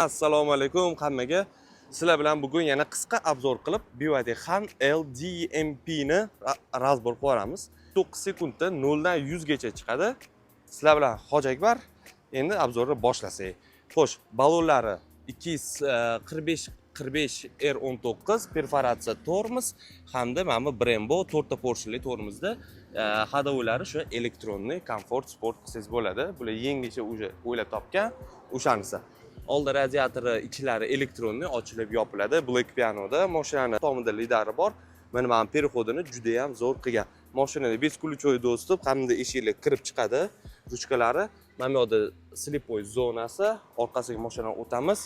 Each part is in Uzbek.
Assalomu alaykum hammaga. Sizlar bilan bugun yana qisqa obzor qilib, BYD Han LDMP ni razbor qilamiz. 9 sekundda 0 dan 100 gacha chiqadi. Sizlar bilan Hoji Akbar. Endi obzorni boshlasak. Xo'sh, ballonlari 245 R19 perforatsiya tormoz hamda mana bu Brembo 4 ta Porsche'li tormozda hadovlari shu elektronli komfort sport qilsangiz bo'ladi. Bular yangicha o'ylab topgan o'shanisi. Oldi radiatori ichlari elektronli ochilib yopiladi. Black Pianoda mashinani tomida lidari bor. Mana переходini juda ham zo'r qilgan. Mashinada beskulchoy dostib hamda eshiklar kirib chiqadi. Ruchkalari mana bu yerda slipoy zonasi, orqasiga mashinani o'tamiz.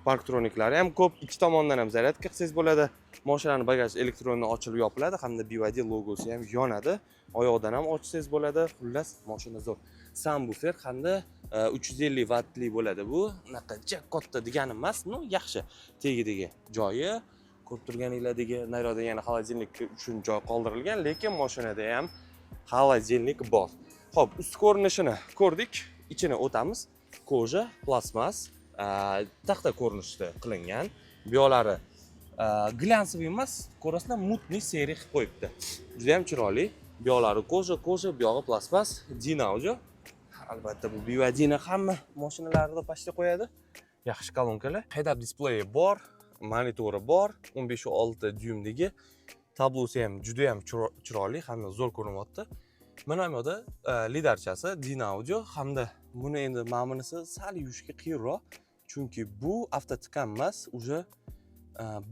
Parktroniklari ham ko'p. Ikki tomondan ham zaryadka qilsangiz bo'ladi. Mashinaning bagaj elektronli ochilib yopiladi hamda BYD logosi ham yonadi. Oyoqdan ham ochsangiz bo'ladi. Xullas, mashina zo'r. Subwoofer hamda 350 wattli bo'ladi bu. Unaqa katta degani emas, no yaxshi. Tegidagi joyi ko'rib turganinglardagi nayroda yana xolodilnik uchun joy qoldirilgan, lekin mashinada ham xolodilnik bor. Xo'p, ust ko'rinishini ko'rdik. Ichini o'tamiz. Koja, plasmas, taxta ko'rinishda qilingan. Bu yoqlari glansiy emas, ko'rasizlar, mutniy seriya qilib qo'yibdi. Juda ham chiroyli. Bu yoqlari koja, bu yog'i plasmas, Dinaudio. Albatta bu BYD ni hamma mashinalarida pastga qo'yadi. Yaxshi kolonkalar. Head-up displeyi bor, monitori bor, 15.6 dyumdagi. Tablosi ham juda ham chiroyli, hamda zo'r ko'rinyapti. Mana bu yerda lidarchasi Dinaudio hamda buni endi ma'munisi sal yuvishga qiyinroq, chunki bu avtotikan emas, уже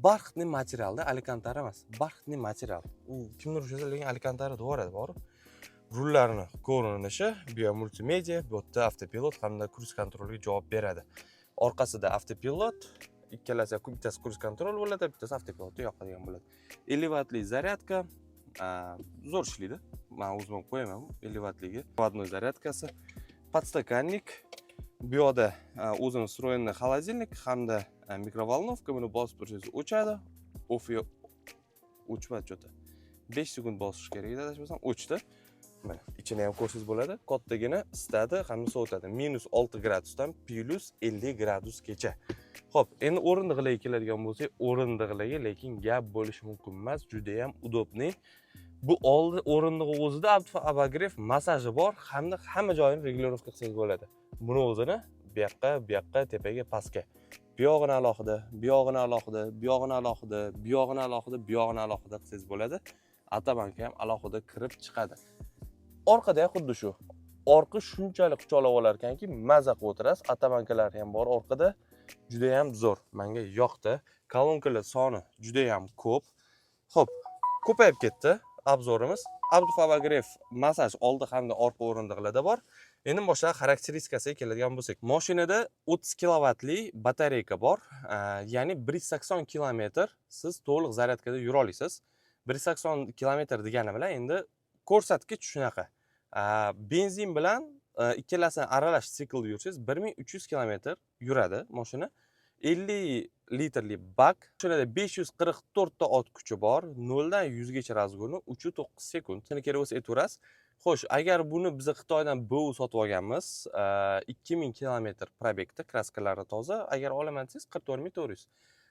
barxtli materialda, alkantara emas, barxtli material. U kimdir o'sha lekin alkantara to'g'ri borib. Rullarni ko'rinishi, bu ham multimedia, bu yerda avtopilot hamda kruz kontrolga javob beradi. Orqasida avtopilot, ikkalasi bittasi kruz kontrol bo'ladi, bittasi avtopilotga yoqadigan bo'ladi. 50 wattli zaryadka, zo'r ishlaydi. Men o'zim qo'yaman 50 wattligi. Vodnoy zaryadkasi, podstakannik, bu yerda o'zini встроенный холодильник hamda mikrovolnovka, buni bosib tursangiz o'chadi. O'chmadi cho'ta. 5 sekund bosish kerak edi, adashmasam o'chdi. Mana ichini ham ko'rsangiz bo'ladi. Kattagina isitadi hamda sovutadi. -6 gradusdan +50 gradusgacha. Xo'p, endi o'rindiqlarga keladigan bo'lsak, o'rindiqlarga lekin gap bo'lishi mumkin emas, juda ham udobniy. Bu oldi o'rindig'i o'zida abagrev masaji bor hamda hamma joyini regulirovka qilsangiz bo'ladi. Buni o'zini bu yoqqa, tepaga, pastga. Bu yog'ini alohida, bu yog'ini alohida, bu yog'ini alohida, bu yog'ini alohida, bu yog'ini alohida qilsangiz bo'ladi. Atabanka ham alohida kirib chiqadi. Orqada ham xuddi shu. Orqa shunchalik quchoqlab olar ekanki, maza qilib o'tirasiz. Atabankalar ham bor orqada. Juda ham zo'r. Menga yoqdi. Kolonkalar soni juda ham ko'p. Xo'p, ko'payib ketdi obzorimiz. Abdufabagrev masaj oldi hamda orqa o'rindiqlarda bor. Endi boshqa xarakteristikasiga keladigan bo'lsak, mashinada 30 kilovatli batareyka bor. Ya'ni 180 kilometr siz to'liq zaryadkada yura olasiz. 180 kilometr degani bilan endi ko'rsatkich shunaqa. Benzin bilan ikkalasini aralash siklda yursangiz 1300 kilometr yuradi mashina. 50 litrli bak. Shunada 544 ta ot kuchi bor. 0 dan 100 gacha razgoni 3.9 sekund. Seni kerak bo'lsa aytaverasiz. Xo'sh, agar buni biz Xitoydan BU sotib olganmiz, 2000 kilometr probekda, kraskalari toza, agar olaman desangiz 44400.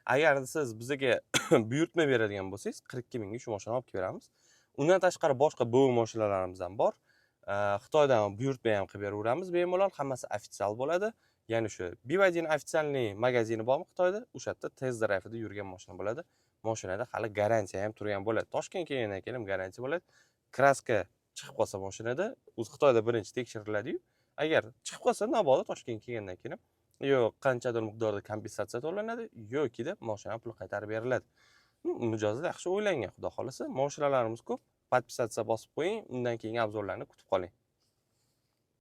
Agar siz bizga buyurtma beradigan bo'lsangiz, 42 mingga shu mashinani olib beramiz. Undan tashqari boshqa BU mashinalarimiz ham bor. Xitoydan buyurtma ham qilib beraveramiz. Bemalol hammasi ofitsial bo'ladi. Ya'ni shu BYD ning ofitsialniy magazini bormi Xitoyda? O'sha yerda test drive'da yurgan mashina bo'ladi. Mashinada hali garantiya ham turgan bo'ladi. Toshkentga kelgandan keyin garantiya bo'ladi. Kraska chiqib qolsa mashinada, o'z Xitoyda birinchi tekshiriladi-yu. Agar chiqib qolsa, mabodo Toshkentga kelgandan keyin yo'q qanchadir miqdorda kompensatsiya to'lanadi, yoki deb mashina puli qaytarib beriladi. Mijozlar yaxshi o'ylangan, xudo xolasa. Mashinalarimiz ko'p. Podpisatsiya bosib qo'ying, undan keyingi obzorlarni kutib qoling.